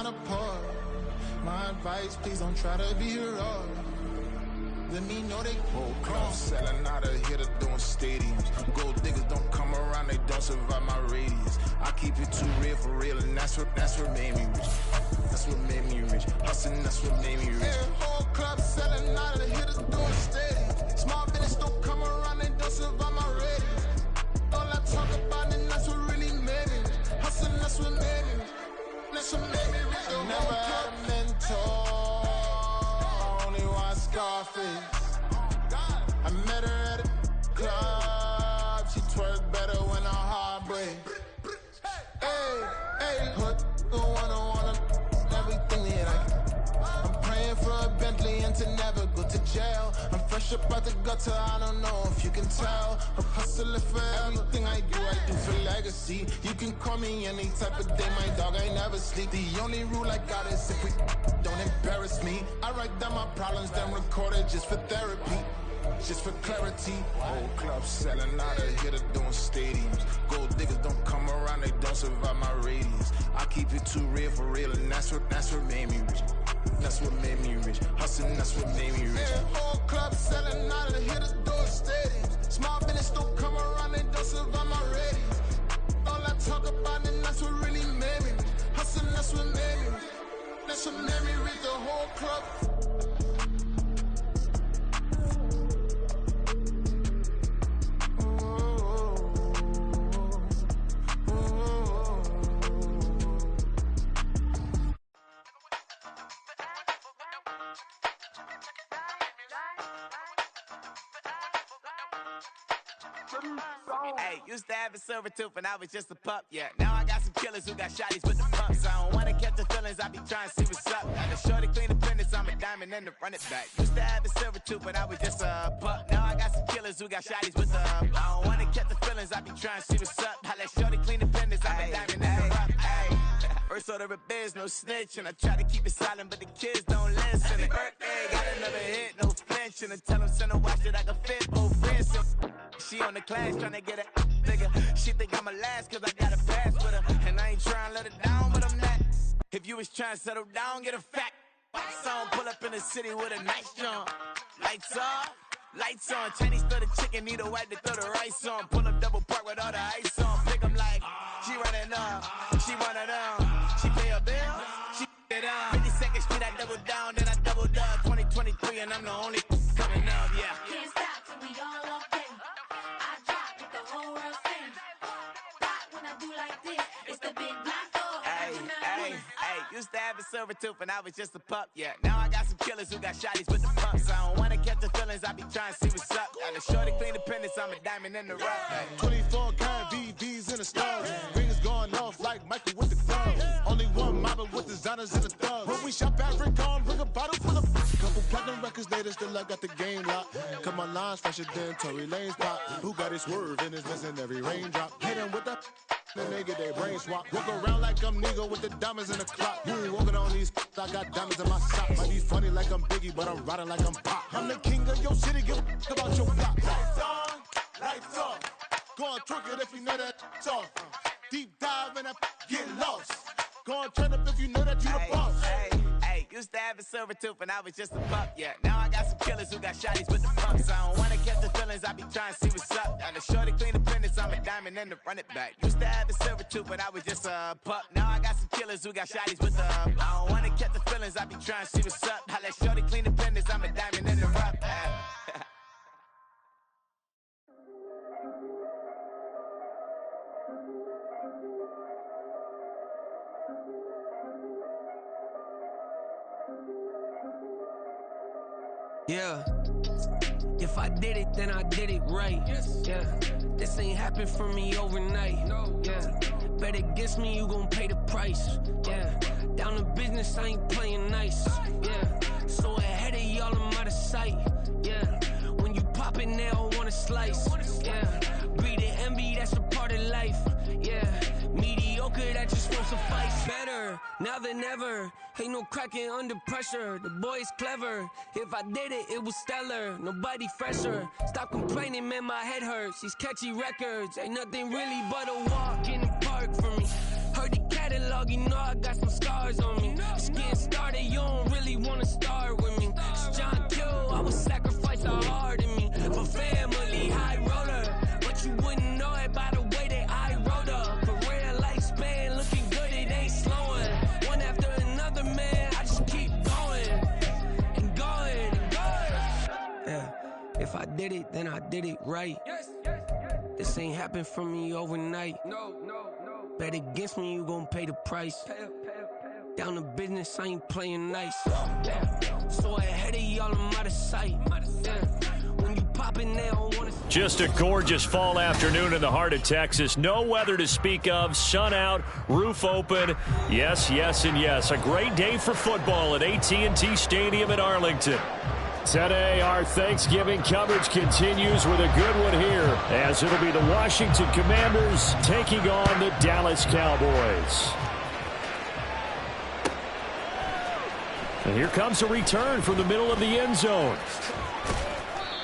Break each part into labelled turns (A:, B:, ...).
A: not apart. My advice, please don't try to be heroic. Let me know they whole club selling out of here to doing stadiums. Gold diggers don't come around, they don't survive my radius. I keep it too real for real, and that's what made me rich. That's what made me rich. Hustling, that's what made me rich. Yeah, whole club selling out of here to doing stadiums. Small business don't come around, they don't survive my radius. All I talk about, and that's what really made me rich. Hustling, that's what made me rich. That's what made me rich. I never had a mentor. Scarface. I met her at a club. She twerk better when her heart breaks. Hey, hey, hood, the wanna everything that I can. I'm praying for a Bentley and to never go to jail. I'm fresh up out the gutter, I don't know if you can tell. I'm hustling for everything I do for legacy. You can call me any type of day, my dog, I never sleep. The only rule I got is if we don't embarrass me. I write down my problems, then record it just for therapy, just for clarity. Whole club selling out of here to doing stadiums. Gold diggers don't come around, they don't survive my radius. I keep it too real for real, and that's what made me rich. That's what made me rich. Hustling, that's what made me rich. Yeah, whole club selling out of here to doing stadiums. Small business don't come around, they don't survive my radius. All I talk about, and that's what really made me rich. Hustling, that's what made me rich. That's what made me read the whole club.
B: Hey, used to have a silver tooth when I was just a pup, yeah. Now I got some killers who got shotties with the pumps. I don't wanna catch the feelings, I be trying to see what's up. Got the shorty clean the finish, I'm a diamond and to run it back. Used to have a silver tooth when I was just a pup. Now I got some killers who got shotties with the I don't wanna catch the feelings, I be trying to see what's up. I let shorty clean the finish, I'm a diamond and to run. First order of biz, no snitch, and I try to keep it silent, but the kids don't listen. And birthday, got another hit, no flinch, and I tell them send a watch that I can fit both wrists. She on the class tryna get a nigga. She think I'm a last cause I got a pass with her. And I ain't tryna let her down, but I'm not. If you was tryna settle down, get a fact. Song pull up in the city with a nice jump. Lights off, lights on. Chinese throw the chicken, need a wipe to throw the rice on. Pull up double park with all the ice on. Pick 'em like, she running up, she running up. She pay her bill, she it up. 52nd Street, I double down, then I doubled up. 2023 and I'm the only coming up, yeah.
C: Can't stop till we all up in. I drop with the whole world sing. Rock when I do like this, it's the big black door.
B: Hey, used to have a silver tooth when I was just a pup, yeah. Now I got some killers who got shotties with the pumps. I don't wanna catch the feelings, I be trying to see what's up. Got a shorty clean the pennies, I'm a diamond in the rough.
A: 24 karat VVs in the stars. Rings going off like Michael with the glove. Only one mobbing with designers in the thugs. When we shop African, bring a bottle full of couple platinum records later, still I got the game locked. Cut my lines fresher than Tory Lane's pop. Who got his swerve and is missing every raindrop. Hit him with the then they get their brain swap. Walk around like I'm nigga with the diamonds in the clock. You ain't walking on these, I got diamonds in my socks. Might be funny like I'm Biggie, but I'm riding like I'm Pop. I'm the king of your city, give a about your block. Lights on, lights off. Go on, twerk it if you know that off. Deep dive and get lost. Go on, turn up if you know that you the boss.
B: Used to have a silver tooth when I was just a pup, yeah. Now I got some killers who got shotties with the pumps. I don't wanna catch the feelings, I be trying to see what's up. Got a shorty clean the finish, I'm a diamond and to run it back. Used to have a silver tooth when I was just a pup. Now I got some killers who got shotties with the I don't wanna catch the feelings, I be trying to see what's up. I let shorty clean the finish, I'm a diamond in the rough.
D: Yeah, if I did it, then I did it right. Yeah, this ain't happened for me overnight. Yeah, bet against me, you gon' pay the price. Yeah, down to business, I ain't playing nice. Yeah, so ahead of y'all, I'm out of sight. Yeah, when you poppin', they all wanna slice. Yeah, breathing envy, that's a part of life. Yeah, mediocre, that just won't suffice. Better now than ever. Ain't no cracking under pressure. The boy's clever. If I did it, it was stellar. Nobody fresher. Stop complaining, man, my head hurts. These catchy records ain't nothing really but a walk in the park for me. Heard the catalog, you know I got some scars on me. wanna start with me. It's John Q, I would sacrifice the heart in me. For family, high roller. But you wouldn't know it by the way that I wrote up. Career lifespan, looking good, it ain't slowing. One after another, man, I just keep going. And going, and going. Yeah, if I did it, then I did it right. This ain't happened for me overnight. No. Bet against me, you gon' pay the price. Down to business, I ain't playing nice. So ahead of y'all, I'm out of sight. When you pop in there, I don't wanna...
E: Just a gorgeous fall afternoon in the heart of Texas. No weather to speak of. Sun out, roof open. Yes, and yes. A great day for football at AT&T Stadium in Arlington. Today, our Thanksgiving coverage continues with a good one here, as it'll be the Washington Commanders taking on the Dallas Cowboys. And here comes a return from the middle of the end zone.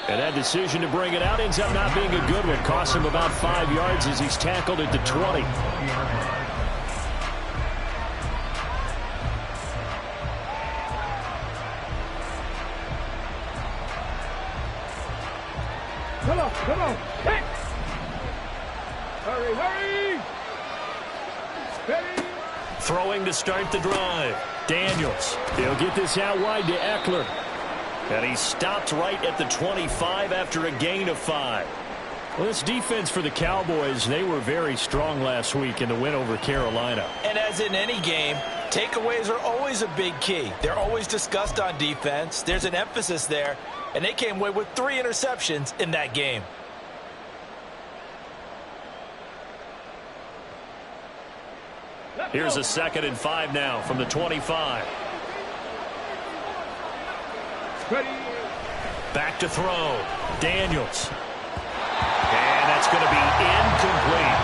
E: And that decision to bring it out ends up not being a good one. Costs him about 5 yards as he's tackled at the 20.
F: Come on. Hey. Hurry. Ready.
E: Throwing to start the drive. Daniels. He'll get this out wide to Eckler. And he stopped right at the 25 after a gain of 5. Well, this defense for the Cowboys, they were very strong last week in the win over Carolina.
G: And as in any game, takeaways are always a big key. They're always discussed on defense. There's an emphasis there. And they came away with 3 interceptions in that game.
E: Here's a 2nd and 5 now from the 25.
F: Ready.
E: Back to throw. Daniels. And that's going to be incomplete.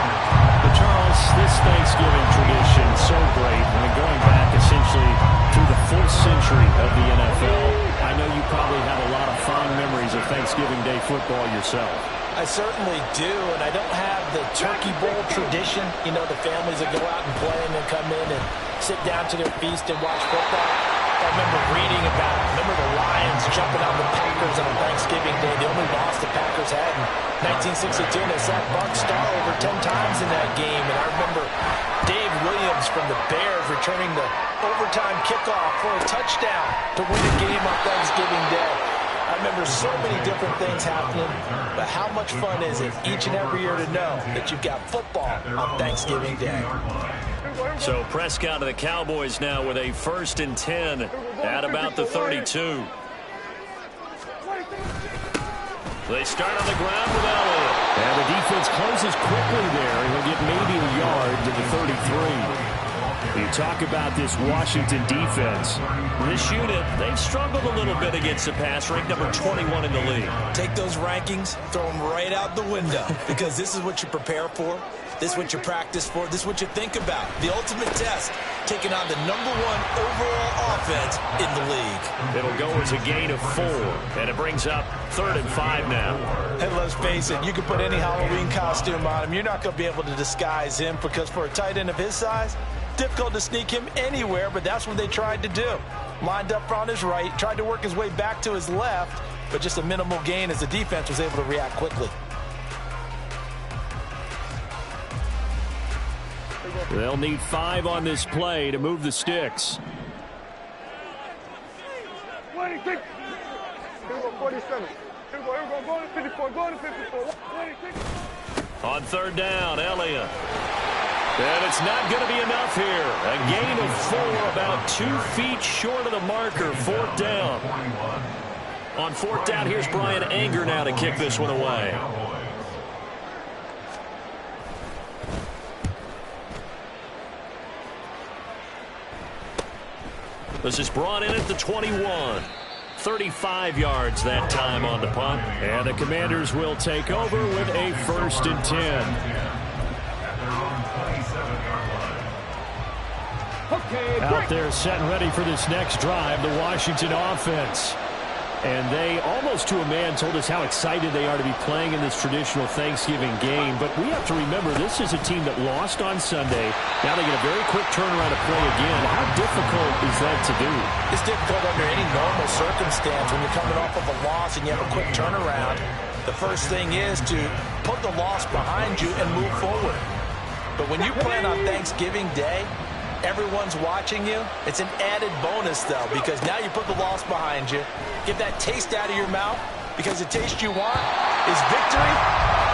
E: But Charles, this Thanksgiving tradition, so great. I mean, going back essentially through the full century of the NFL, I know you probably have a lot of fond memories of Thanksgiving Day football yourself.
G: I certainly do, and I don't have the Turkey Bowl tradition. You know, the families that go out and play and then come in and sit down to their feast and watch football. I remember reading about it. Remember the Lions jumping on the Packers on Thanksgiving Day. The only loss the Packers had in 1962. And they sacked Bart Starr over 10 times in that game. And I remember Dave Williams from the Bears returning the overtime kickoff for a touchdown to win a game on Thanksgiving Day. I remember so many different things happening, but how much fun is it each and every year to know that you've got football on Thanksgiving Day?
E: So Prescott of the Cowboys now with a 1st and 10 at about the 32. They start on the ground with Elliott. And the defense closes quickly there. He'll get maybe a yard to the 33. You talk about this Washington defense. This unit, they've struggled a little bit against the pass, ranked number 21 in the league.
G: Take those rankings, throw them right out the window, because this is what you prepare for. This is what you practice for. This is what you think about. The ultimate test, taking on the #1 overall offense in the league.
E: It'll go as a gain of 4, and it brings up 3rd and 5 now.
G: And let's face it, you can put any Halloween costume on him. You're not going to be able to disguise him, because for a tight end of his size, difficult to sneak him anywhere, but that's what they tried to do. Lined up on his right, tried to work his way back to his left, but just a minimal gain as the defense was able to react quickly.
E: They'll need 5 on this play to move the sticks.
F: 26. Here we go, 47. Here we go, go to 54, go to 54. 26.
E: On 3rd down, Elliott. And it's not going to be enough here. A gain of 4, about 2 feet short of the marker. 4th down. On 4th down, here's Brian Anger now to kick this one away. This is brought in at the 21. 35 yards that time on the punt. And the Commanders will take over with a 1st and 10. Out there set and ready for this next drive, the Washington offense. And they, almost to a man, told us how excited they are to be playing in this traditional Thanksgiving game. But we have to remember, this is a team that lost on Sunday. Now they get a very quick turnaround to play again. How difficult is that to do?
G: It's difficult under any normal circumstance when you're coming off of a loss and you have a quick turnaround. The first thing is to put the loss behind you and move forward. But when you play on Thanksgiving Day, everyone's watching you. It's an added bonus, though, because now you put the loss behind you. Get that taste out of your mouth, because the taste you want is victory,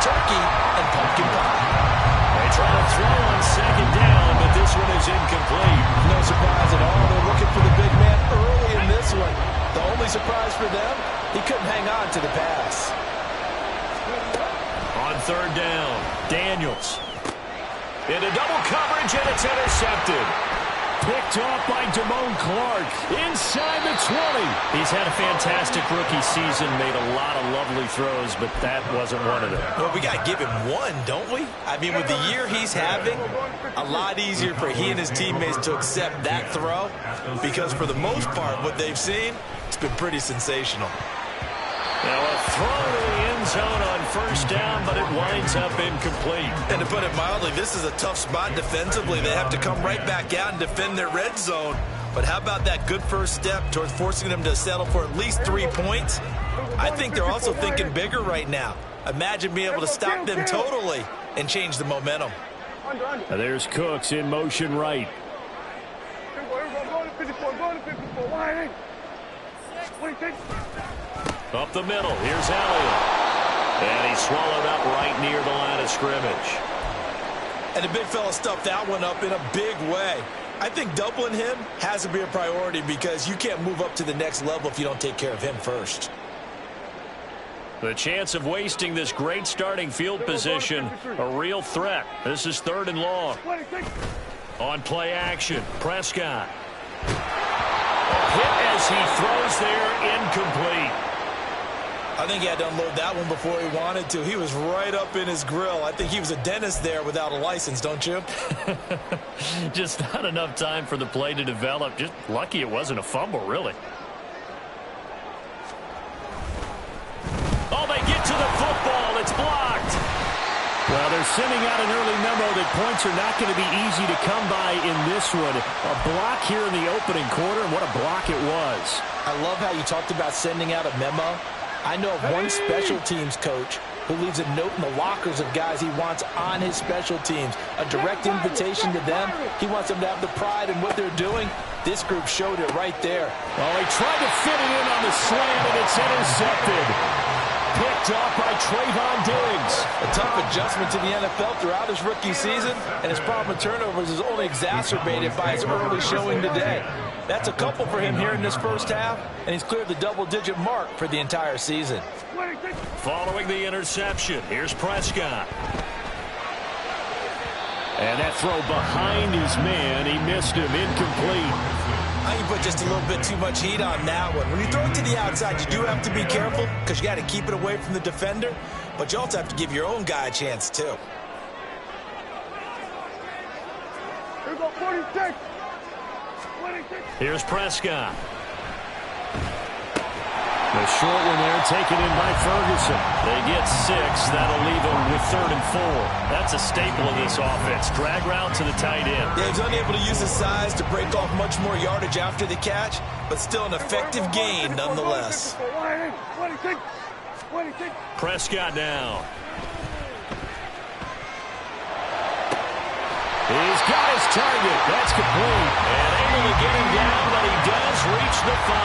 G: turkey, and pumpkin pie.
E: They try to throw on second down, but this one is incomplete.
G: No surprise at all. They're looking for the big man early in this one. The only surprise for them, he couldn't hang on to the pass.
E: On third down, Daniels. Into double coverage, and it's intercepted. Picked off by Damone Clark inside the 20. He's had a fantastic rookie season, made a lot of lovely throws, but that wasn't one of them.
G: Well, we got to give him one, don't we? I mean, with the year he's having, a lot easier for he and his teammates to accept that throw, because for the most part, what they've seen, it's been pretty sensational.
E: Now a throw to the end zone on first down, but it winds up incomplete.
G: And to put it mildly, this is a tough spot defensively. They have to come right back out and defend their red zone. But how about that good first step towards forcing them to settle for at least 3 points? I think they're also thinking bigger right now. Imagine being able to stop them totally and change the momentum.
E: Now there's Cooks in motion right. Up the middle, here's Elliott. And he's swallowed up right near the line of scrimmage.
G: And the big fella stuffed that one up in a big way. I think doubling him has to be a priority, because you can't move up to the next level if you don't take care of him first.
E: The chance of wasting this great starting field position, a real threat. This is 3rd and long. On play action, Prescott. Hit as he throws there, incomplete.
G: I think he had to unload that one before he wanted to. He was right up in his grill. I think he was a dentist there without a license, don't you?
E: Just not enough time for the play to develop. Just lucky it wasn't a fumble, really. Oh, they get to the football. It's blocked. Well, they're sending out an early memo that points are not going to be easy to come by in this one. A block here in the opening quarter, and what a block it was.
G: I love how you talked about sending out a memo. I know of one special teams coach who leaves a note in the lockers of guys he wants on his special teams, a direct invitation to them. He wants them to have the pride in what they're doing. This group showed it right there.
E: Well, he tried to fit it in on the slant, and it's intercepted. Picked off by Trayvon Diggs.
G: A tough adjustment to the NFL throughout his rookie season, and his problem with turnovers is only exacerbated by his early showing today. That's a couple for him here in this first half, and he's cleared the double-digit mark for the entire season.
E: Following the interception, here's Prescott. And that throw behind his man, he missed him, incomplete.
G: I can put just a little bit too much heat on that one. When you throw it to the outside, you do have to be careful, because you got to keep it away from the defender, but you also have to give your own guy a chance, too.
F: Here go 46.
E: Here's Prescott. The short one there taken in by Ferguson. They get 6. That'll leave them with 3rd and 4. That's a staple of this offense. Drag route to the tight end.
G: Yeah, he's unable to use his size to break off much more yardage after the catch, but still an effective gain nonetheless.
E: Prescott now. He's got his target. That's complete. And able to get him down, but he does reach the 5.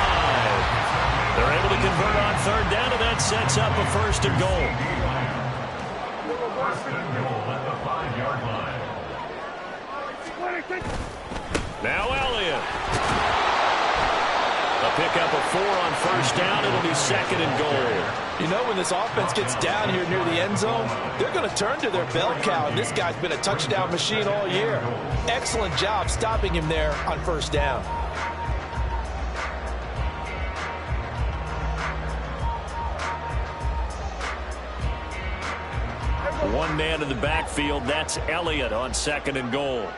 E: They're able to convert on 3rd down, and that sets up a 1st and goal. Now Elliott. A pickup of 4 on 1st down. It'll be 2nd and goal.
G: You know, when this offense gets down here near the end zone, they're going to turn to their bell cow, and this guy's been a touchdown machine all year. Excellent job stopping him there on 1st down.
E: One man in the backfield. That's Elliott on 2nd and goal.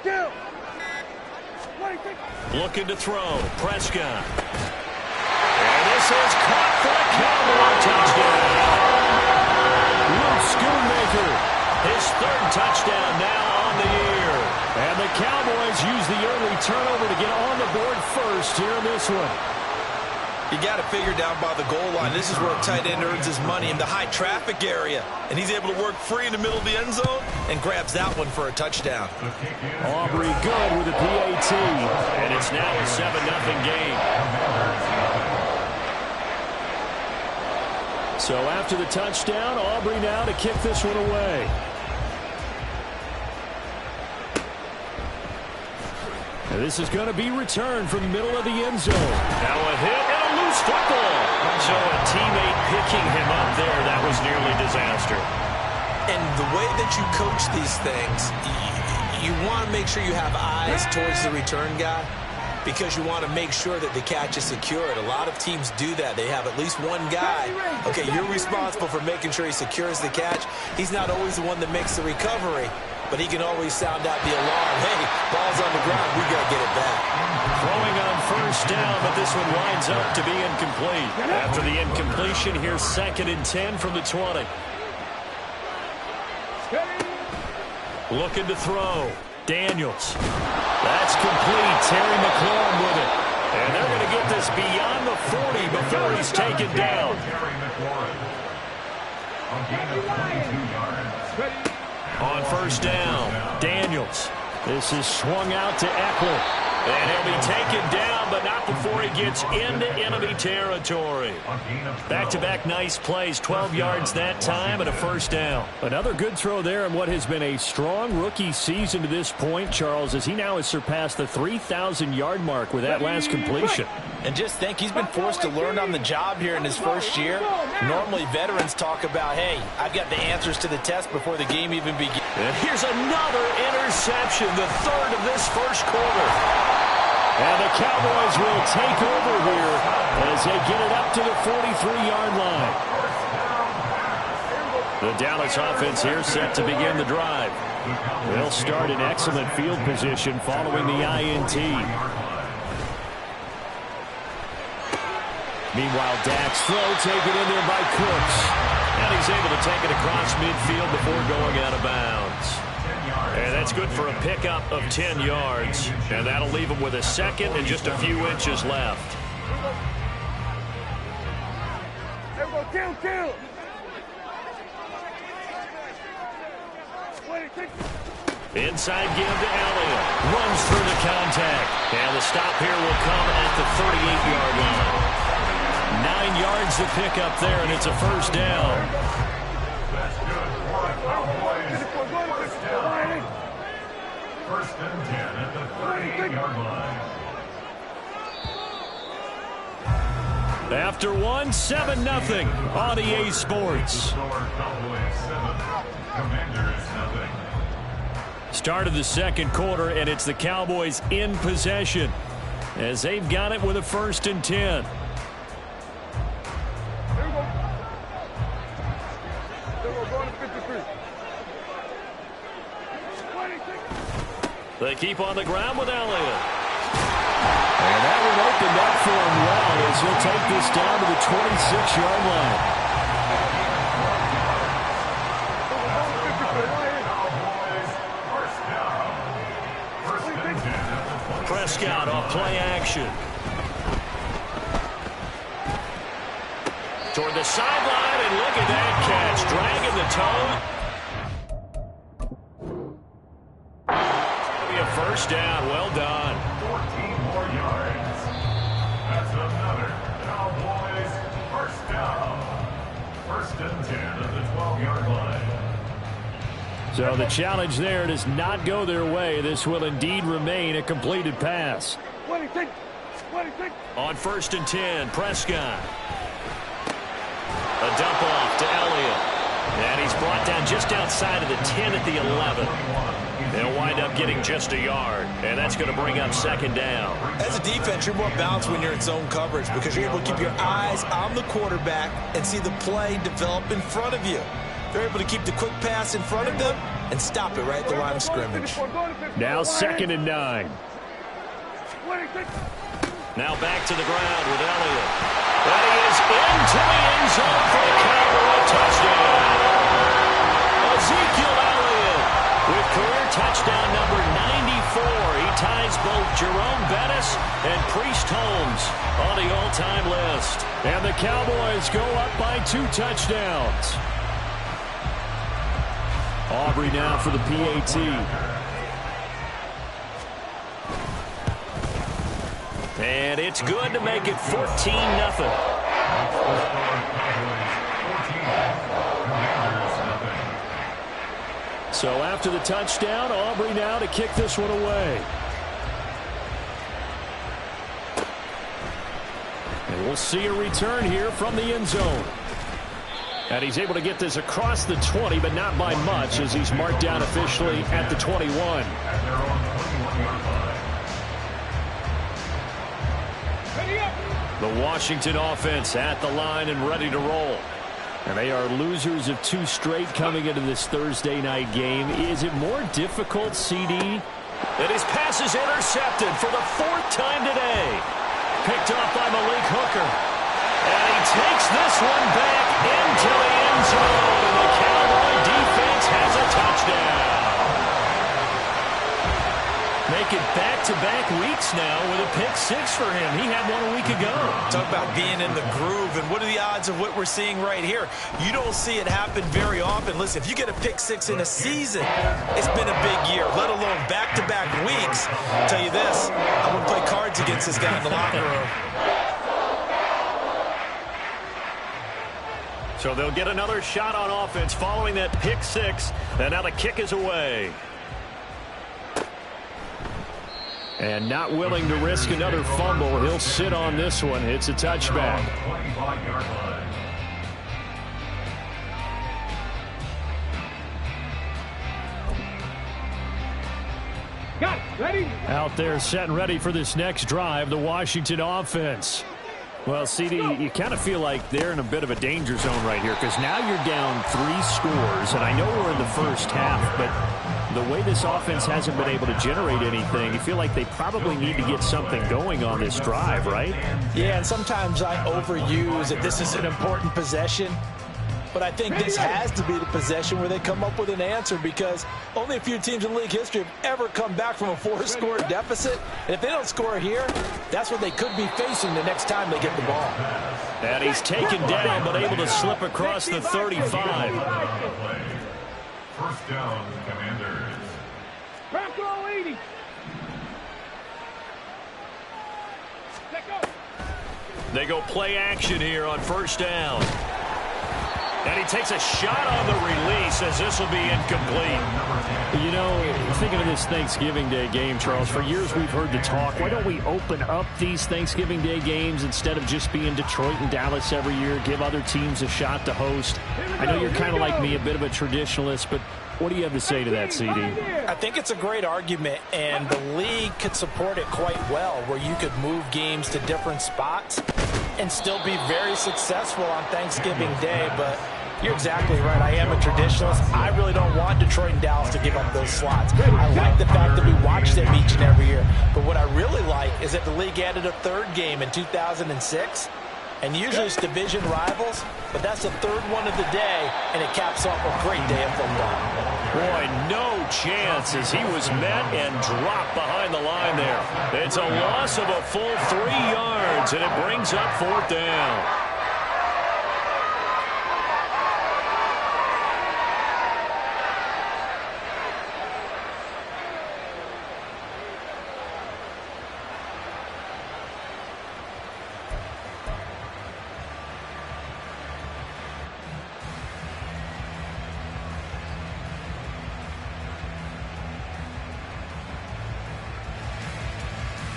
F: kill.
E: Looking to throw. Prescott. And this is caught for a Cowboy touchdown. Luke Schoonmaker, his third touchdown now on the year. And the Cowboys use the early turnover to get on the board first here in this one.
G: You got to figure down by the goal line. This is where a tight end earns his money, in the high traffic area. And he's able to work free in the middle of the end zone and grabs that one for a touchdown.
E: Aubrey good with a PAT. And it's now a 7-0 game. So after the touchdown, Aubrey now to kick this one away. And this is going to be returned from the middle of the end zone. Now a hit and a loose football. So a teammate picking him up there, that was nearly disaster.
G: And the way that you coach these things, you want to make sure you have eyes towards the return guy, because you want to make sure that the catch is secured. A lot of teams do that. They have at least one guy. Okay, you're responsible for making sure he secures the catch. He's not always the one that makes the recovery, but he can always sound out the alarm. Hey, ball's on the ground. We got to get it back.
E: Throwing on first down, but this one winds up to be incomplete. After the incompletion, here's 2nd and 10 from the 20. Looking to throw. Daniels. That's complete. Terry McLaurin with it. And they're going to get this beyond the 40 before he's taken down. On first down, Daniels. This is swung out to Eckler. And he'll be taken down, but not before he gets into enemy territory. Back-to-back nice plays, 12 yards that time and a first down. Another good throw there in what has been a strong rookie season to this point, Charles, as he now has surpassed the 3,000-yard mark with that last completion.
G: And just think, he's been forced to learn on the job here in his first year. Normally, veterans talk about, hey, I've got the answers to the test before the game even begins.
E: And here's another interception, the third of this first quarter. And the Cowboys will take over here as they get it up to the 43-yard line. The Dallas offense here set to begin the drive. They'll start in excellent field position following the INT. Meanwhile, Dak's throw taken in there by Cooks. And he's able to take it across midfield before going out of bounds. And that's good for a pickup of 10 yards. And that'll leave him with a second and just a few inches left.
F: Kill.
E: Inside give to Elliott. Runs through the contact. And the stop here will come at the 38-yard line. 9 yards to pick up there, and it's a first down.
H: First and 10 at the 38-yard line.
E: After one, 7-0 on EA Sports. Start of the second quarter, and it's the Cowboys in possession as they've got it with a 1st and 10. They keep on the ground with Elliott. And that one opened up for him well as he'll take this down to the 26-yard line. Prescott off play action. Toward the sideline, and look at that catch. Dragging the toe. A first down. Well done.
H: 14 more yards. That's another Cowboys first down. 1st and 10 at the 12-yard line.
E: So the challenge there does not go their way. This will indeed remain a completed pass. On 1st and 10, Prescott. A dump off to Elliott. And he's brought down just outside of the 10 at the 11. They'll wind up getting just a yard, and that's going to bring up 2nd down.
G: As a defense, you're more balanced when you're in zone coverage because you're able to keep your eyes on the quarterback and see the play develop in front of you. If you're able to keep the quick pass in front of them, and stop it right at the line of scrimmage.
E: Now 2nd and 9. Now back to the ground with Elliott. And he is into the end zone for the Cowboy touchdown. Ezekiel Elliott with career touchdown number 94. He ties both Jerome Bettis and Priest Holmes on the all-time list. And the Cowboys go up by 2 touchdowns. Aubrey now for the PAT. And it's good to make it 14-0. So after the touchdown, Aubrey now to kick this one away. And we'll see a return here from the end zone. And he's able to get this across the 20, but not by much, as he's marked down officially at the 21. The Washington offense at the line and ready to roll. And they are losers of 2 straight coming into this Thursday night game. Is it more difficult, CD? And his pass is intercepted for the 4th time today. Picked off by Malik Hooker. And he takes this one back into the end zone. And the Cowboy defense has a touchdown. Make it back-to-back weeks now with a pick 6 for him. He had one a week ago.
G: Talk about being in the groove, and what are the odds of what we're seeing right here? You don't see it happen very often. Listen, if you get a pick 6 in a season, it's been a big year, let alone back-to-back weeks. I'll tell you this, I'm going to play cards against this guy in the locker room.
E: So they'll get another shot on offense following that pick 6, and now the kick is away. And not willing to risk another fumble. He'll sit on this one. It's a touchback. Out there set and ready for this next drive, the Washington offense. Well, CD, you kind of feel like they're in a bit of a danger zone right here, because now you're down 3 scores, and I know we're in the first half, but the way this offense hasn't been able to generate anything, you feel like they probably need to get something going on this drive, right?
G: Yeah, and sometimes I overuse that this is an important possession. But I think this has to be the possession where they come up with an answer, because only a few teams in league history have ever come back from a 4-score deficit. And if they don't score here, that's what they could be facing the next time they get the ball.
E: And he's taken down, but able to slip across the 35.
H: First down, Commanders.
F: Back row 80.
E: They go play action here on first down. And he takes a shot on the release, as this will be incomplete. You know, thinking of this Thanksgiving Day game, Charles, for years we've heard the talk, why don't we open up these Thanksgiving Day games instead of just being Detroit and Dallas every year, give other teams a shot to host? I know you're kind of like me, a bit of a traditionalist, but what do you have to say to that, CD?
G: I think it's a great argument, and the league could support it quite well, where you could move games to different spots and still be very successful on Thanksgiving Day. But you're exactly right. I am a traditionalist. I really don't want Detroit and Dallas to give up those slots. I like the fact that we watch them each and every year. But what I really like is that the league added a 3rd game in 2006. And usually it's division rivals, but that's the 3rd one of the day, and it caps off a great day of football.
E: Boy, no chance as he was met and dropped behind the line there. It's a loss of a full 3 yards, and it brings up 4th down.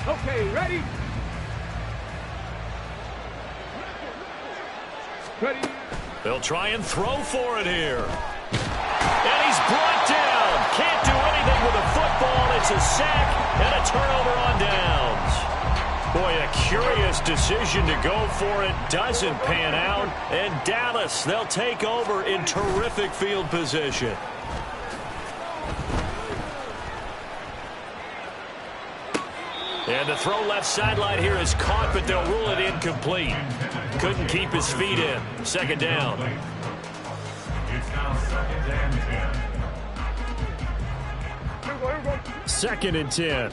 F: Okay, ready? Ready?
E: They'll try and throw for it here. And he's brought down. Can't do anything with a football. It's a sack and a turnover on downs. Boy, a curious decision to go for it. Doesn't pan out. And Dallas, they'll take over in terrific field position. And the throw left sideline here is caught, but they'll rule it incomplete. Couldn't keep his feet in. Second down.
H: It's now 2nd and 10.
E: Second and 10.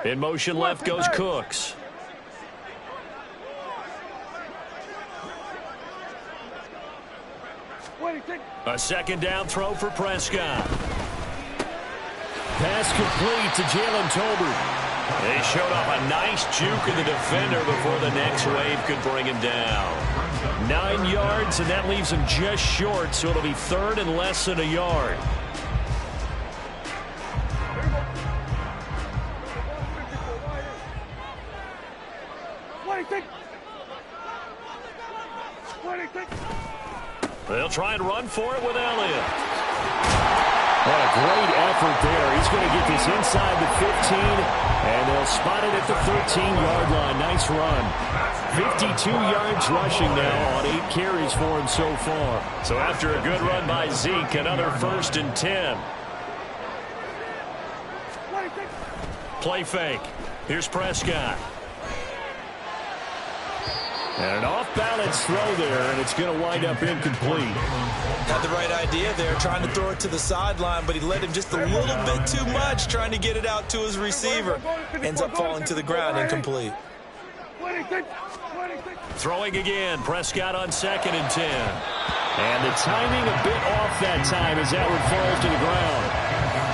E: In motion left goes Cooks. A second down throw for Prescott. Pass complete to Jalen Tolbert. They showed off a nice juke of the defender before the next wave could bring him down. 9 yards, and that leaves him just short, so it'll be third and less than a yard. They'll try and run for it with Elliott. What a great effort there. He's going to get this inside the 15, and they'll spot it at the 13-yard line. Nice run. 52 yards rushing now on 8 carries for him so far. So after a good run by Zeke, another 1st and 10. Play fake. Here's Prescott. And an off-balance throw there, and it's going to wind up incomplete.
G: Had the right idea there, trying to throw it to the sideline, but he led him just a little bit too much, trying to get it out to his receiver. Ends up falling to the ground, incomplete.
E: Throwing again, Prescott on 2nd and 10. And the timing a bit off that time as that would fall to the ground.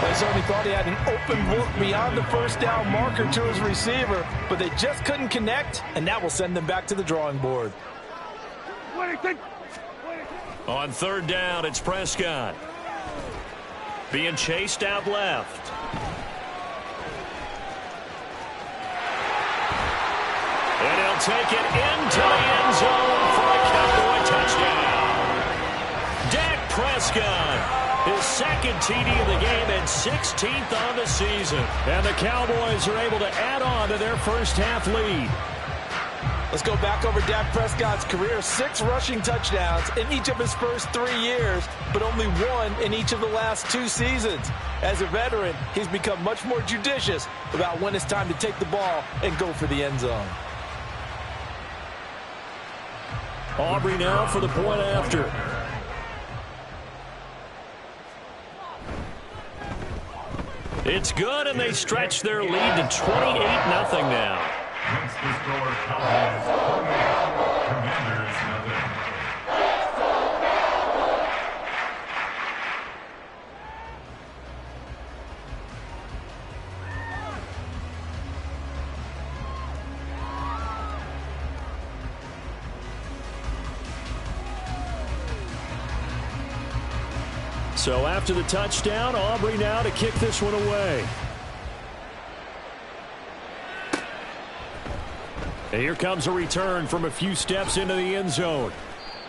G: They certainly thought he had an open look beyond the first down marker to his receiver, but they just couldn't connect, and that will send them back to the drawing board.
E: On 3rd down, it's Prescott. Being chased out left. And he'll take it into the end zone for a Cowboy touchdown. Dak Prescott, his 2nd TD of the game and 16th on the season. And the Cowboys are able to add on to their first-half lead.
G: Let's go back over Dak Prescott's career. 6 rushing touchdowns in each of his first 3 years, but only 1 in each of the last 2 seasons. As a veteran, he's become much more judicious about when it's time to take the ball and go for the end zone.
E: Aubrey now for the point after. It's good, and they stretch their lead to 28-0 now.
H: Makes the score Cowboys 28, Commanders 0.
E: So after the touchdown, Aubrey now to kick this one away. And here comes a return from a few steps into the end zone.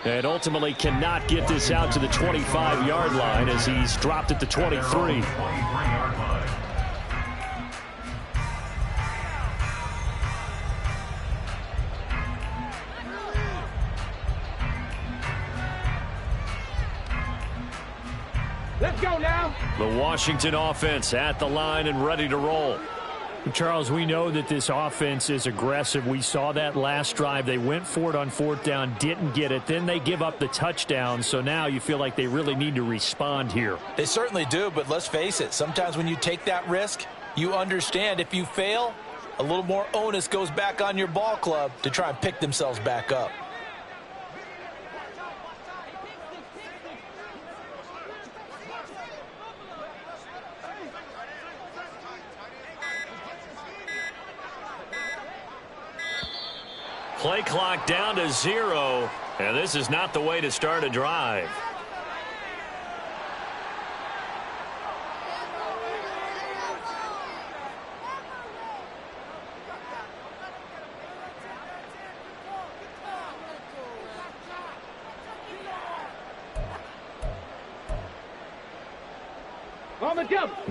E: And ultimately cannot get this out to the 25-yard line as he's dropped at the 23.
H: 23-yard line.
F: Let's go now.
E: The Washington offense at the line and ready to roll.
I: Charles, we know that this offense is aggressive. We saw that last drive. They went for it on 4th down, didn't get it. Then they give up the touchdown. So now you feel like they really need to respond here.
G: They certainly do, but let's face it. Sometimes when you take that risk, you understand if you fail, a little more onus goes back on your ball club to try and pick themselves back up.
E: Play clock down to 0, and this is not the way to start a drive.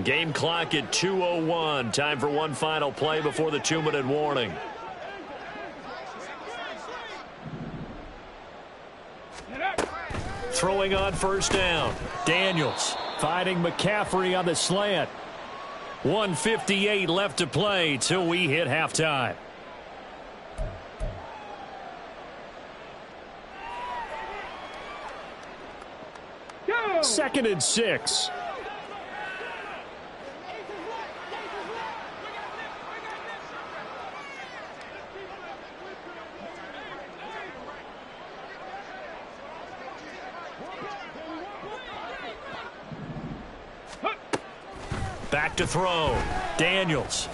E: Game clock at 2:01. Time for one final play before the 2-minute warning. throwing on first down. Daniels finding McCaffrey on the slant. 1:58 left to play till we hit halftime. Second and 6. Back to throw. Daniels.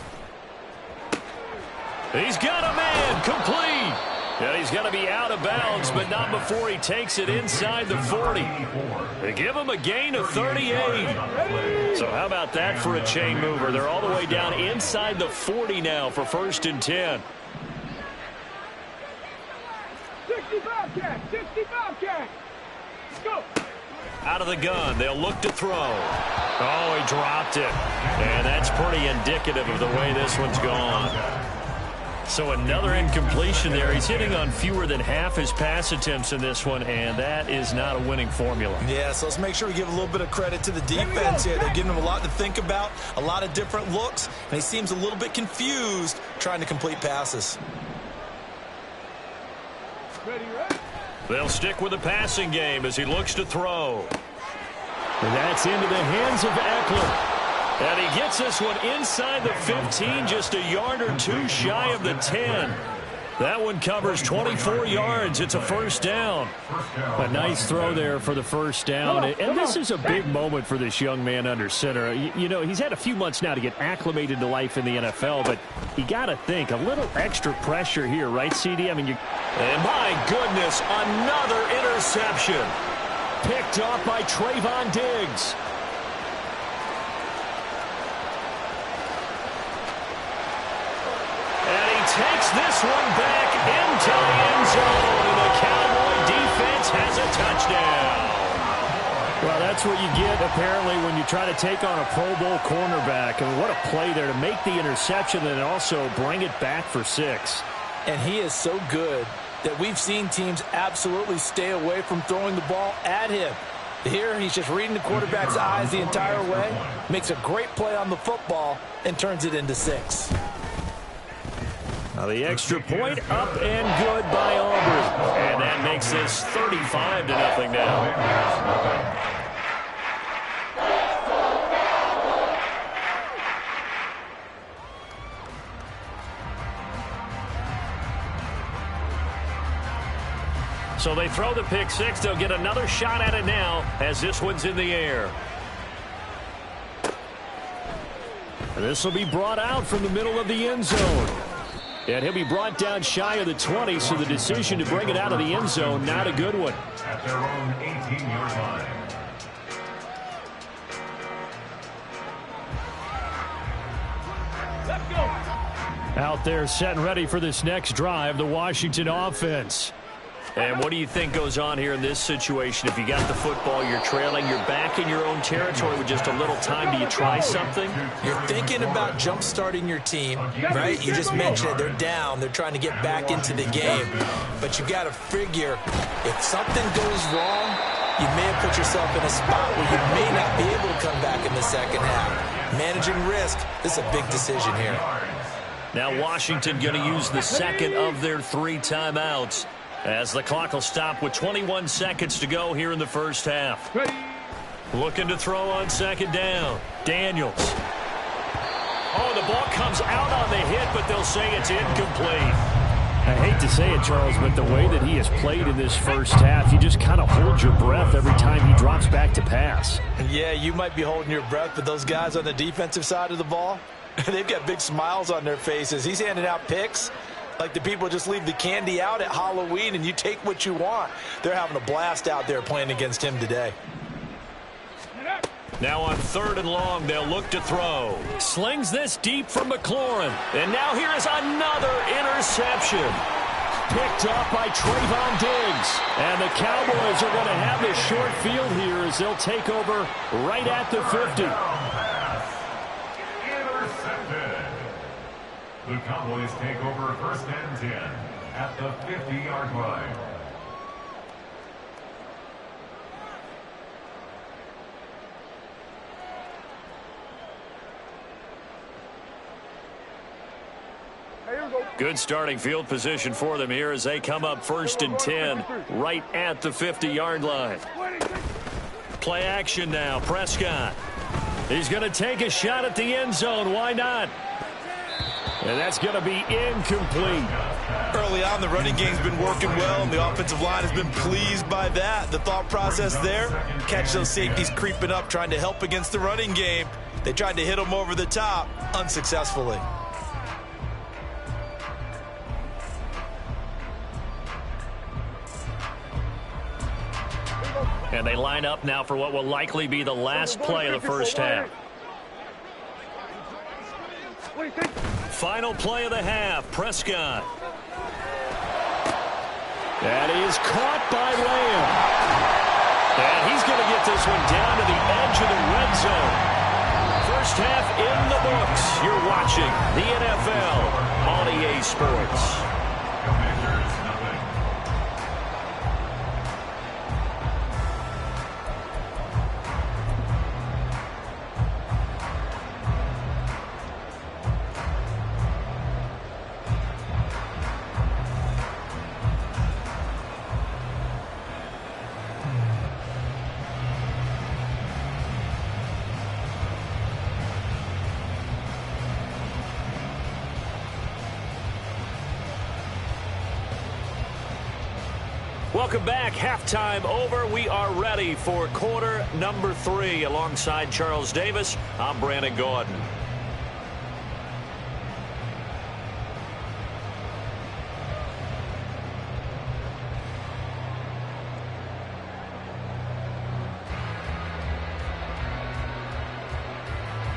E: He's got a man. Complete. Yeah, he's got to be out of bounds, but not before he takes it inside the 40. They give him a gain of 38. So how about that for a chain mover? They're all the way down inside the 40 now for 1st and 10.
F: 65 catch, 65 catch. Let's go.
E: Out of the gun, they'll look to throw. Oh, he dropped it. And that's pretty indicative of the way this one's gone. So another incompletion there. He's hitting on fewer than half his pass attempts in this one, and that is not a winning formula.
G: Yeah, so let's make sure we give a little bit of credit to the defense here. They're giving him a lot to think about, a lot of different looks, and he seems a little bit confused trying to complete passes.
E: They'll stick with the passing game as he looks to throw. And that's into the hands of Eckler. And he gets this one inside the 15, just a yard or two shy of the 10. That one covers 24 yards. It's a first down. A nice throw there for the first down. And this is a big moment for this young man under center. You know, he's had a few months now to get acclimated to life in the NFL, but you got to think a little extra pressure here, right, CD? I mean, and my goodness, another interception. Picked off by Trayvon Diggs. Takes this one back into the end zone, and the Cowboy defense has a touchdown. Well, that's what you get, apparently, when you try to take on a Pro Bowl cornerback. I mean, what a play there to make the interception and also bring it back for 6.
G: And he is so good that we've seen teams absolutely stay away from throwing the ball at him. Here, he's just reading the quarterback's eyes the entire way, makes a great play on the football, and turns it into 6.
E: Now the extra point up and good by Aubrey. And that makes this 35-0 now. So they throw the pick 6. They'll get another shot at it now as this one's in the air. This will be brought out from the middle of the end zone. And he'll be brought down shy of the 20, so the decision to bring it out of the end zone, not a good one.
H: At their own 18-yard line.
F: Let's go.
E: Out there set and ready for this next drive, the Washington offense. And what do you think goes on here in this situation? If you got the football, you're trailing, you're back in your own territory with just a little time. Do you try something?
G: You're thinking about jump-starting your team, right? You just mentioned it. They're down. They're trying to get back into the game. But you got to figure, if something goes wrong, you may have put yourself in a spot where you may not be able to come back in the second half. Managing risk, this is a big decision here.
E: Now Washington going to use the second of their 3 timeouts, as the clock will stop with 21 seconds to go here in the first half. Looking to throw on second down. Daniels. Oh, the ball comes out on the hit, but they'll say it's incomplete. I hate to say it, Charles, but the way that he has played in this first half, you just kind of hold your breath every time he drops back to pass.
G: Yeah, you might be holding your breath, but those guys on the defensive side of the ball, they've got big smiles on their faces. He's handing out picks like the people just leave the candy out at Halloween and you take what you want. They're having a blast out there playing against him today.
E: Now on 3rd and long, they'll look to throw. Slings this deep for McLaurin. And now here is another interception. Picked off by Trayvon Diggs. And the Cowboys are going to have this short field here as they'll take over right at the 50.
H: Intercepted. The Cowboys take over 1st and 10 at the 50-yard line.
E: Good starting field position for them here as they come up 1st and 10 right at the 50-yard line. Play action now. Prescott. He's going to take a shot at the end zone. Why not? And that's going to be incomplete.
J: Early on, the running game's been working well, and the offensive line has been pleased by that. The thought process there, catch those safeties creeping up, trying to help against the running game. They tried to hit them over the top, unsuccessfully.
E: And they line up now for what will likely be the last play of the first half. Final play of the half, Prescott. That is caught by Lamb. And he's going to get this one down to the edge of the red zone. First half in the books. You're watching the NFL on EA Sports. Welcome back. Halftime over. We are ready for quarter number 3. Alongside Charles Davis, I'm Brandon Gordon.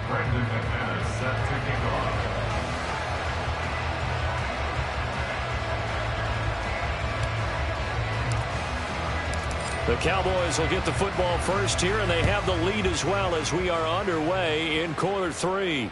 H: Brendan McManus set to kick off.
E: The Cowboys will get the football first here, and they have the lead as well as we are underway in quarter 3.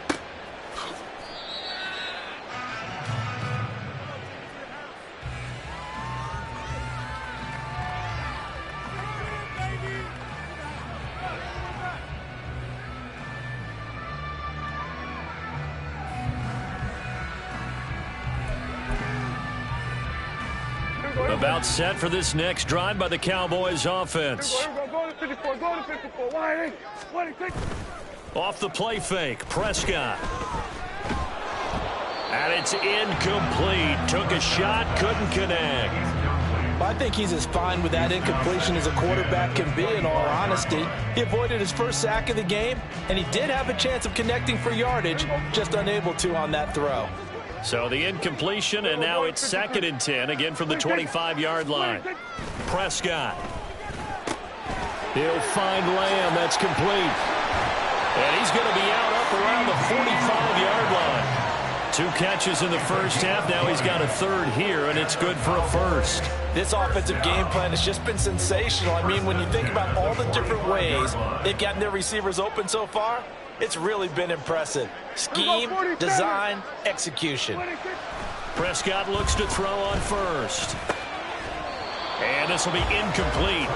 E: About set for this next drive by the Cowboys offense. Off the play fake, Prescott. And it's incomplete. Took a shot, couldn't connect.
G: I think he's as fine with that incompletion as a quarterback can be, in all honesty. He avoided his first sack of the game, and he did have a chance of connecting for yardage, just unable to on that throw.
E: So the incompletion, and now it's 2nd and 10, again from the 25-yard line. Prescott. He'll find Lamb. That's complete. And he's going to be out up around the 45-yard line. 2 catches in the first half. Now he's got a 3rd here, and it's good for a 1st.
G: This offensive game plan has just been sensational. I mean, when you think about all the different ways they've gotten their receivers open so far, it's really been impressive. Scheme, design, execution.
E: Prescott looks to throw on first. And this will be incomplete.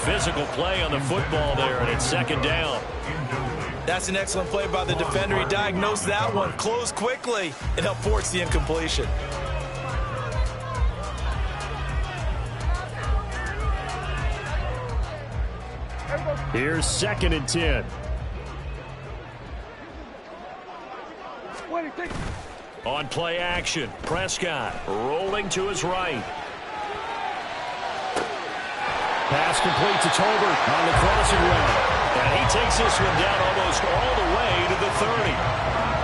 E: Physical play on the football there, and it's 2nd down.
J: That's an excellent play by the defender. He diagnosed that one, closed quickly, and helped force the incompletion.
E: Here's 2nd and 10. On play action, Prescott rolling to his right. Pass complete to Tolbert on the crossing route. And he takes this one down almost all the way to the 30.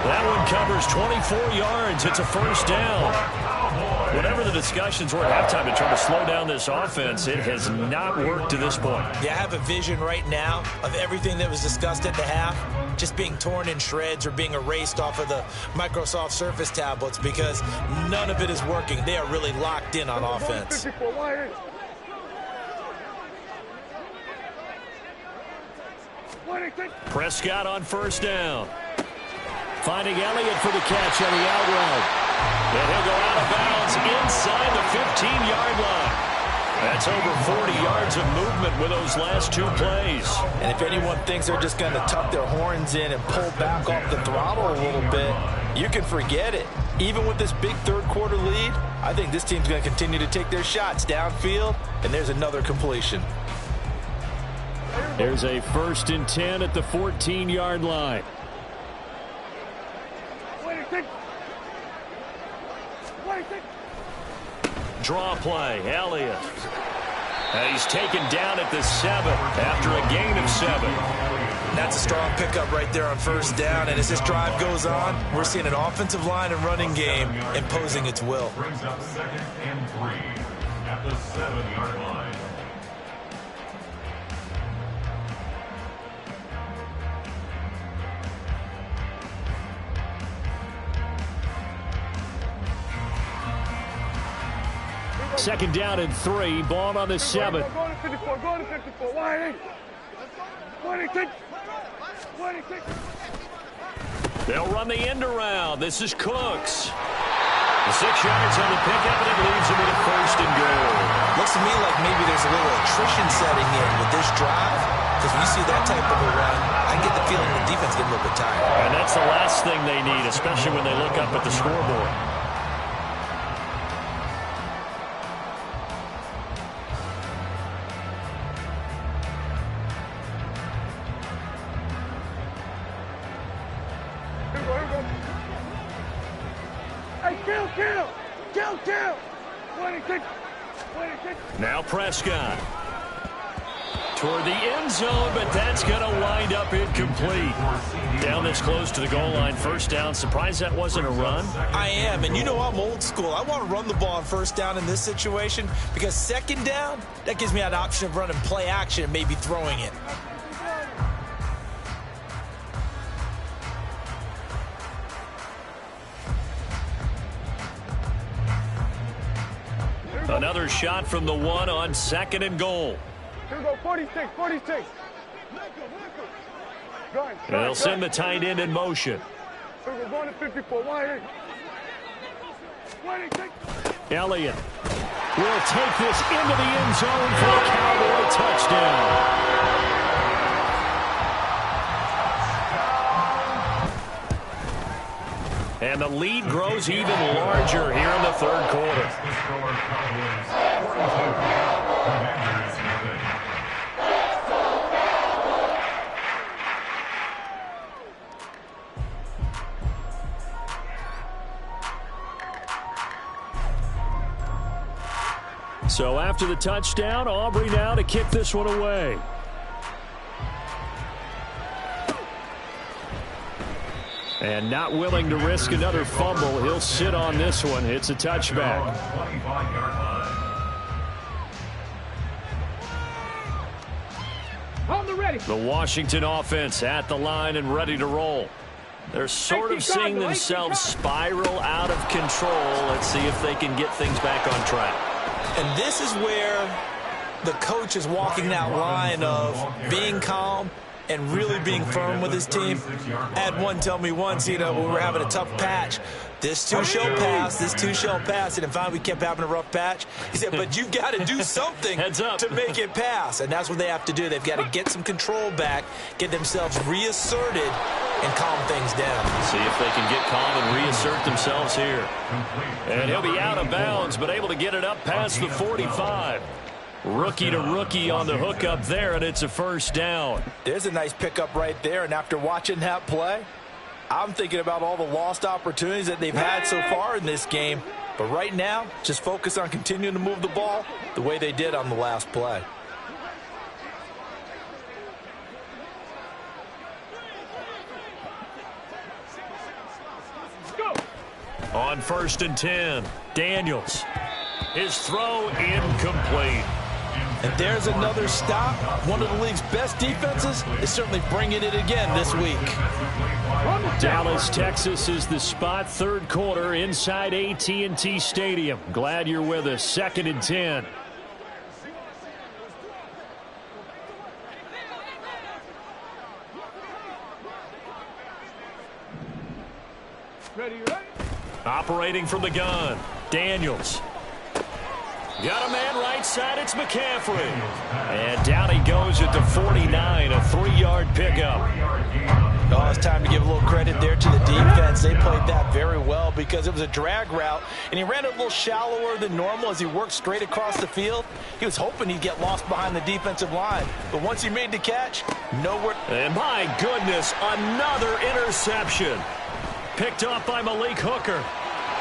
E: That one covers 24 yards. It's a 1st down. Whatever the discussions were at halftime to try to slow down this offense, it has not worked to this point.
J: Yeah, I have a vision right now of everything that was discussed at the half just being torn in shreds or being erased off of the Microsoft Surface tablets because none of it is working. They are really locked in on offense.
E: Prescott on 1st down. Finding Elliott for the catch on the out route. And he'll go out of bounds inside the 15-yard line. That's over 40 yards of movement with those last 2 plays.
G: And if anyone thinks they're just going to tuck their horns in and pull back off the throttle a little bit, you can forget it. Even with this big third-quarter lead, I think this team's going to continue to take their shots downfield, and there's another completion.
E: There's a 1st and 10 at the 14-yard line. Draw play, Elliott. And he's taken down at the 7 after a gain of 7.
J: That's a strong pickup right there on 1st down, and as this drive goes on, we're seeing an offensive line and running game imposing its will.
H: Brings up 2nd and 3 at the 7-yard line.
E: Second down and 3, ball on the 7.
F: Go to 54, go to 54. Wide 8.
E: They'll run the end around. This is Cooks. The 6 yards on the pickup, and it leaves him with a 1st and goal.
J: Looks to me like maybe there's a little attrition setting in with this drive, because when you see that type of a run, I get the feeling the defense getting a little bit tired.
E: And that's the last thing they need, especially when they look up at the scoreboard. Now Prescott toward the end zone, but that's going to wind up incomplete. Down this close to the goal line, 1st down. Surprised that wasn't a run?
J: I am, and you know I'm old school. I want to run the ball on 1st down in this situation because 2nd down, that gives me an option of running play action and maybe throwing it.
E: Another shot from the 1 on 2nd and goal.
F: Here we go, 46.
E: They'll send the tight end in motion.
F: Here we go, going to 54. Wide 8.
E: Elliott will take this into the end zone for a Cowboy touchdown. And the lead grows even larger here in the 3rd quarter. So after the touchdown, Aubrey now to kick this one away. And not willing to risk another fumble. He'll sit on this one. It's a touchback. The Washington offense at the line and ready to roll. They're sort of seeing themselves spiral out of control. Let's see if they can get things back on track.
J: And this is where the coach is walking that line of being calm and really being firm with his team. I had one tell me once, when we were having a tough patch, this too shall pass, this too shall pass. And finally we kept having a rough patch. He said, but you've got to do something to make it pass. And that's what they have to do. They've got to get some control back, get themselves reasserted, and calm things down.
E: See if they can get calm and reassert themselves here. And he'll be out of bounds, but able to get it up past the 45. Rookie to rookie on the hookup there, and it's a 1st down.
G: There's a nice pickup right there, and after watching that play, I'm thinking about all the lost opportunities that they've had so far in this game. But right now, just focus on continuing to move the ball the way they did on the last play.
E: On 1st and 10, Daniels. His throw incomplete.
G: And there's another stop. One of the league's best defenses is certainly bringing it again this week.
E: Dallas, Texas is the spot. 3rd quarter inside AT&T Stadium. Glad you're with us. 2nd and 10. Operating from the gun, Daniels. Got a man right side, it's McCaffrey. And down he goes at the 49, a 3-yard pickup.
G: Oh, it's time to give a little credit there to the defense. They played that very well because it was a drag route, and he ran it a little shallower than normal as he worked straight across the field. He was hoping he'd get lost behind the defensive line, but once he made the catch, nowhere.
E: And my goodness, another interception. Picked off by Malik Hooker.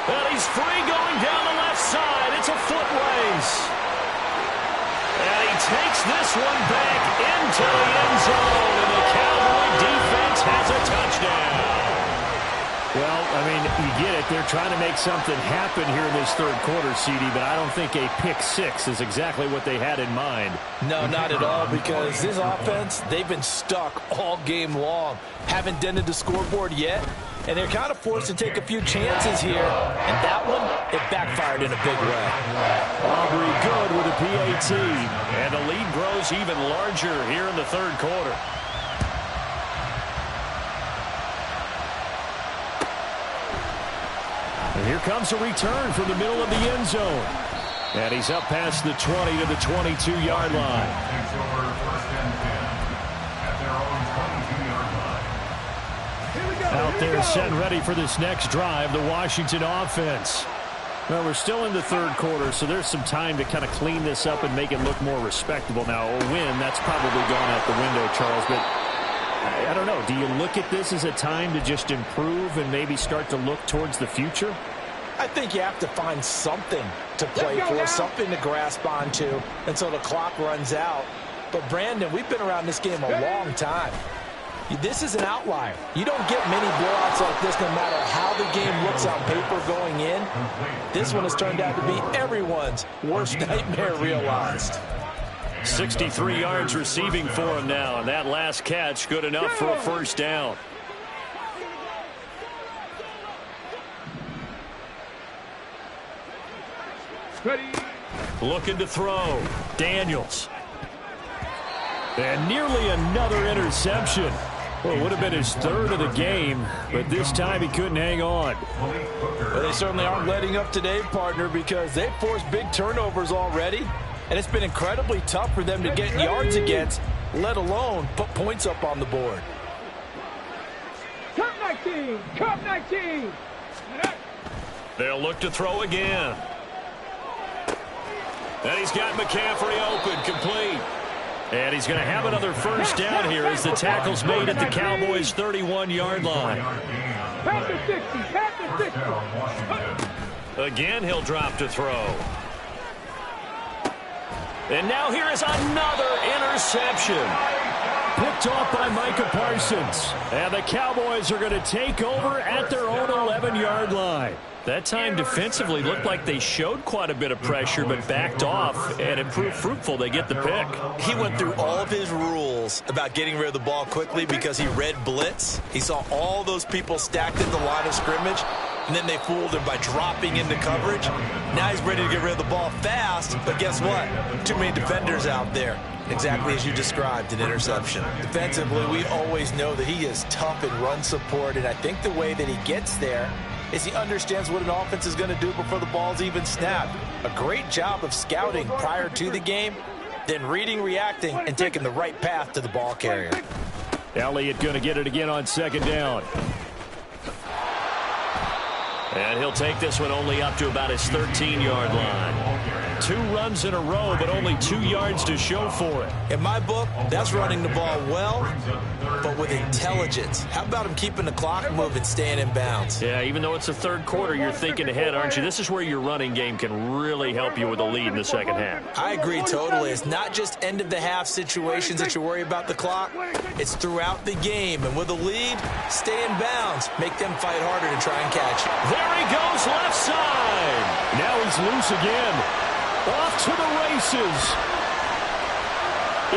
E: And he's free going down the left side. It's a foot race. And he takes this one back into the end zone, and the Cowboy defense has a touchdown.
I: Well, I mean, you get it. They're trying to make something happen here in this third quarter, CD, but I don't think a pick six is exactly what they had in mind.
G: No, not at all, because this offense, they've been stuck all game long. Haven't dented the scoreboard yet, and they're kind of forced to take a few chances here, and that one, it backfired in a big way.
E: Aubrey good with a PAT, and the lead grows even larger here in the third quarter.
I: And here comes a return from the middle of the end zone. And he's up past the 20 to the 22-yard line.
H: Takes over first and 10 at their own 22-yard line.
I: Out there set and ready for this next drive, the Washington offense. Well, we're still in the third quarter, so there's some time to kind of clean this up and make it look more respectable. Now, a win, that's probably gone out the window, Charles, but I don't know. Do you look at this as a time to just improve and maybe start to look towards the future?
G: I think you have to find something to play for, something to grasp onto until the clock runs out. But, Brandon, we've been around this game a long time. This is an outlier. You don't get many blowouts like this no matter how the game looks on paper going in. This one has turned out to be everyone's worst nightmare realized.
E: 63 yards receiving for him now, and that last catch good enough for a first down.
F: Ready.
E: Looking to throw. Daniels. And nearly another interception. Well, it would have been his third of the game, but this time he couldn't hang on.
G: Well, they certainly aren't letting up today, partner, because they've forced big turnovers already, and it's been incredibly tough for them to get yards against, let alone put points up on the board.
F: Cup 19! Cup 19!
E: They'll look to throw again. And he's got McCaffrey open, complete. And he's going to have another first down here as the tackle's made at the Cowboys' 31-yard line.
F: Pass the 60! Pass the 60!
E: Again, he'll drop to throw. And now here is another interception. Picked off by Micah Parsons. And the Cowboys are going to take over at their own 11-yard line. That time defensively looked like they showed quite a bit of pressure but backed off, and it proved fruitful. They get the pick.
J: He went through all of his rules about getting rid of the ball quickly because he read blitz. He saw all those people stacked at the line of scrimmage, and then they fooled him by dropping into coverage. Now he's ready to get rid of the ball fast, but guess what? Too many defenders out there. Exactly as you described, an interception.
G: Defensively, we always know that he is tough in run support, and I think the way that he gets there is he understands what an offense is going to do before the ball's even snapped. A great job of scouting prior to the game, then reading, reacting, and taking the right path to the ball carrier.
I: Elliott going to get it again on second down.
E: And he'll take this one only up to about his 13-yard line. 2 runs in a row, but only 2 yards to show for it.
J: In my book, that's running the ball well, but with intelligence. How about him keeping the clock moving, staying in bounds?
E: Yeah, even though it's the third quarter, you're thinking ahead, aren't you? This is where your running game can really help you with a lead in the second half.
J: I agree totally. It's not just end-of-the-half situations that you worry about the clock. It's throughout the game. And with a lead, stay in bounds. Make them fight harder to try and catch it.
E: There he goes, left side.
I: Now he's loose again. Off to the races.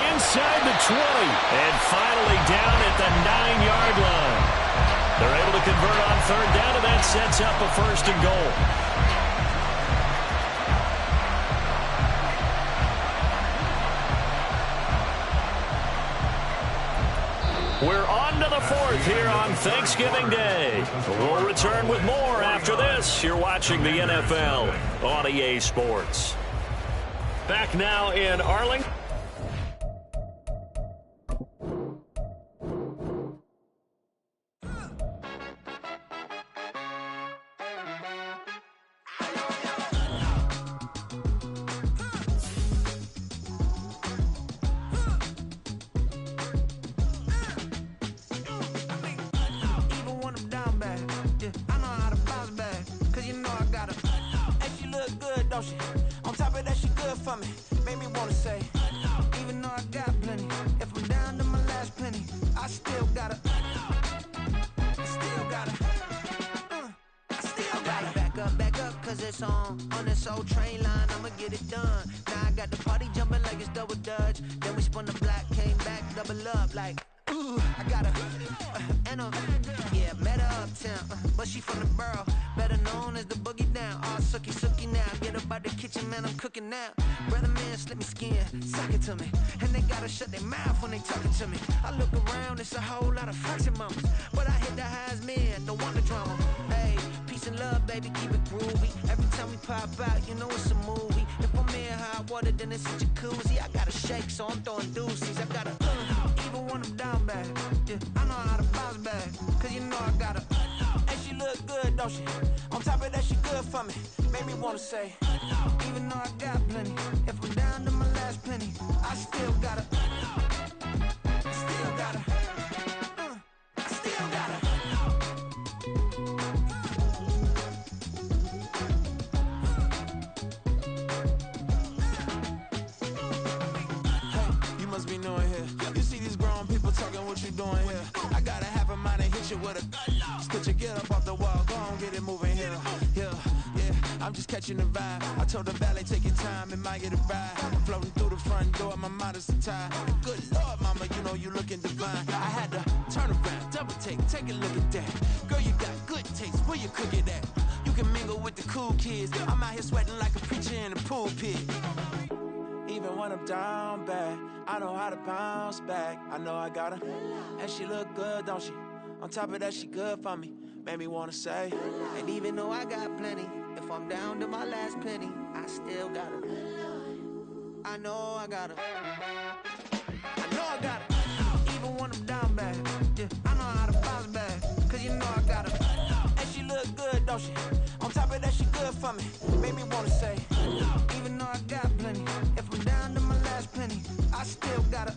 I: Inside the 20.
E: And finally down at the 9-yard line. They're able to convert on third down, and that sets up a first and goal. We're on to the fourth here on Thanksgiving Day. We'll return with more after this. You're watching the NFL on EA Sports. Back now in Arlington.
B: for me, made me wanna say, even though I got plenty, if I'm down to my last penny, I still gotta, back up, cause it's on this old train line, I'ma get it done. Now I got the party jumping like it's double dutch. Then we spun the block, came back, double up like, ooh, I got met her uptown, but she from the borough, better known as the boogie down. All sookie now, get up out the kitchen, man, I'm cooking now. Brother man, slip me skin, suck it to me, and they gotta shut their mouth when they talking to me. I look around, it's a whole lot of fraction mamas, but I hit the highs, man, don't want the drama. Hey, peace and love, baby, keep it groovy. Every time we pop out, you know it's a movie. If I'm in hot water, then it's a jacuzzi. I gotta shake, so I'm throwing deuces. I gotta even when I'm down bad. Yeah, I know how to bounce back, cause you know I gotta. And she look good, don't she? On top of that, she good for me. Made me wanna say, even though I got plenty, if I'm down to my last penny, I still gotta. With a stitch it, get up off the wall, go on, get it moving here. Yeah, I'm just catching the vibe. I told the valet, take your time, it might get a ride. Floating through the front door, my mind is tied. Good Lord, mama, you know you looking divine. I had to turn around, double take a look at that. Girl, you got good taste, where you cook it at? You can mingle with the cool kids. I'm out here sweating like a preacher in a pulpit. Even when I'm down bad, I know how to bounce back. I know I gotta, and she look good, don't she? On top of that, she good for me, made me wanna say. And even though I got plenty, if I'm down to my last penny, I still gotta. I know I gotta. Even when I'm down bad, yeah, I know how to bounce back, cause you know I gotta. And she look good, don't she? On top of that, she good for me, made me wanna say. Even though I got plenty, if I'm down to my last penny, I still gotta.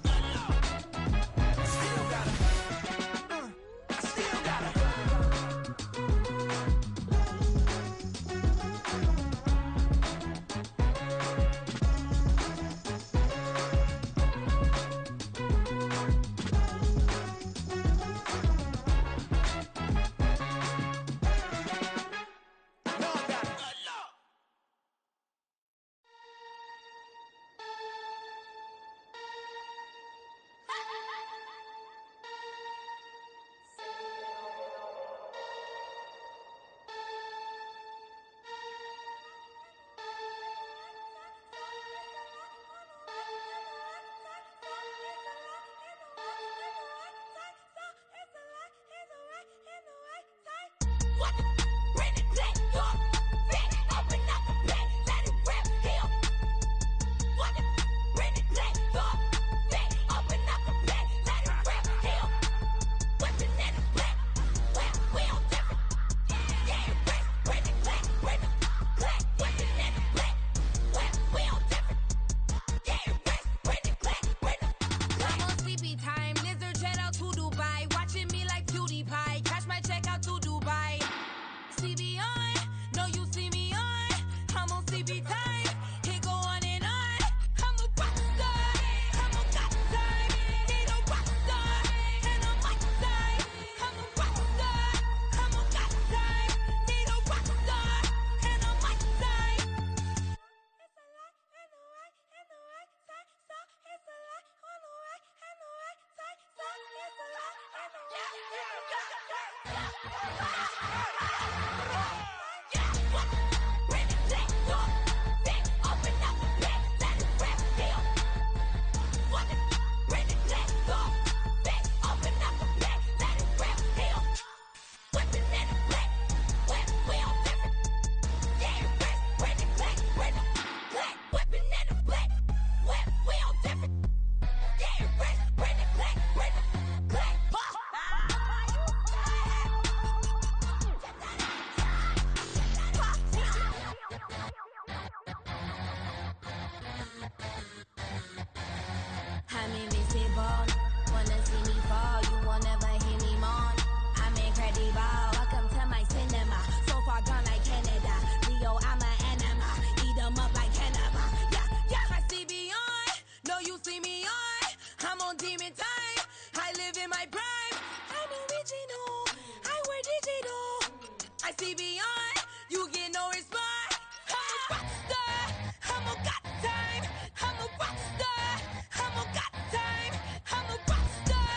K: Hennessy be on, you get no response. I'm a rock star, I'm a got time. I'm a rock star, I'm a got time. I'm a rock star,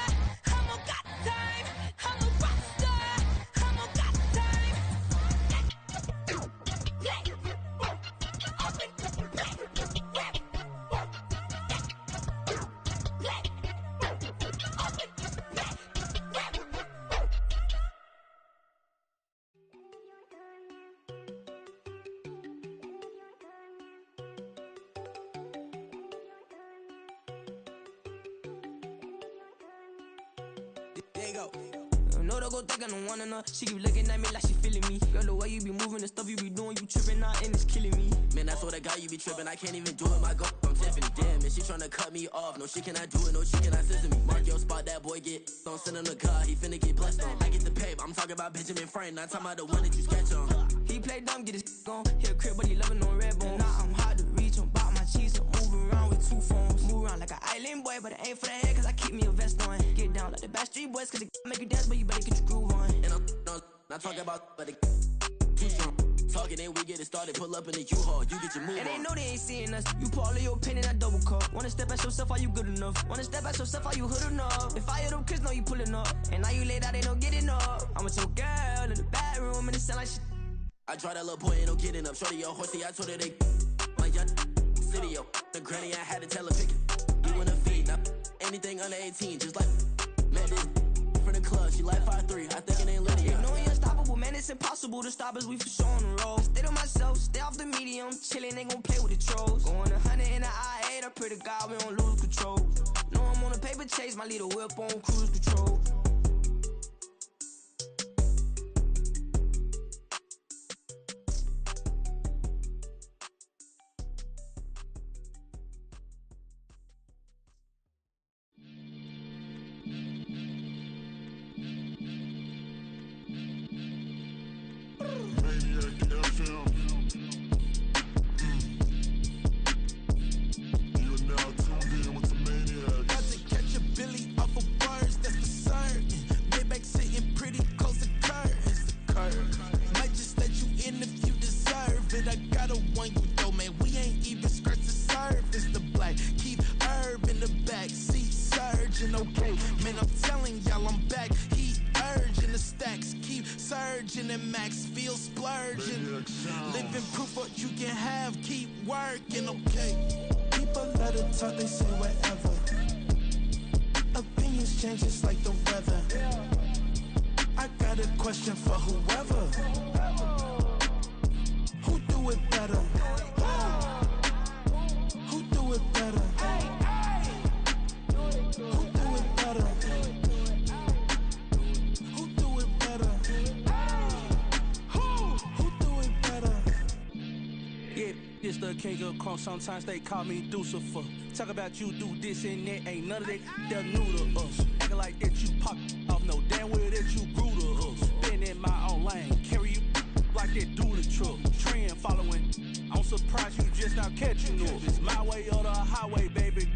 K: I'm a got time. I'm a rock star, I'm a got time.
D: There you go. No, don't go think I don't wanna know. She keep looking at me like she feeling me. Girl, the way you be moving, the stuff you be doing, you tripping out and it's killing me.
L: Man, I swear to God, you be tripping. I can't even do it. My girl, I'm Tiffany. Damn, and she tryna cut me off. No, she cannot do it. No, she cannot scissor me. Mark your spot, that boy get. Don't send him the car. He finna get blessed on. I get the pay. I'm talking about Benjamin Franklin. Not talking about the one that you sketch on.
D: He play dumb, get his on. Hit a crib, but he loving on red bone. Now I'm hard to reach. I'm bout my cheese. I'm moving around with 2 phones. Move around like an island boy, but it ain't for the head, cause I keep me a vest on. Get down like the Backstreet Boys, cause it make you dance, but you better get your groove on.
L: And I'm not talking about, but it too strong. Talking and we get it started, pull up in the U-Haul, you get your move
D: and
L: on.
D: they know they ain't seeing us. You pull all of your pen in that double cup. Wanna step at yourself, are you good enough? Wanna step at yourself, are you hood enough? If I hear them kids know you pulling up, and now you laid out, they don't get enough. I'm with your girl in the bedroom, and it sound like shit.
L: I try that little boy, ain't no getting up. Shorty, your horsey, I told her they my young city, yo. The granny, I had to tell her pick it. You in the feed, now anything under 18, just like met this from the club. She like 5'3", I think it ain't Lydia.
D: You know we unstoppable, man, it's impossible to stop us, we for sure on the road. Stay to myself, stay off the medium, chillin', ain't gon' play with the trolls. Going 100 in the I-8, I pray to God we don't lose control. Know I'm on a paper chase, my little whip on cruise control.
M: Sometimes they call me Lucifer. Talk about you do this and that, ain't none of that they're new to us. Acting like that you pop off, no damn well that you grew to us. Been in my own lane, carry you like that do the truck. Trend following, I'm surprised you just now catching up. It's my way or the highway, baby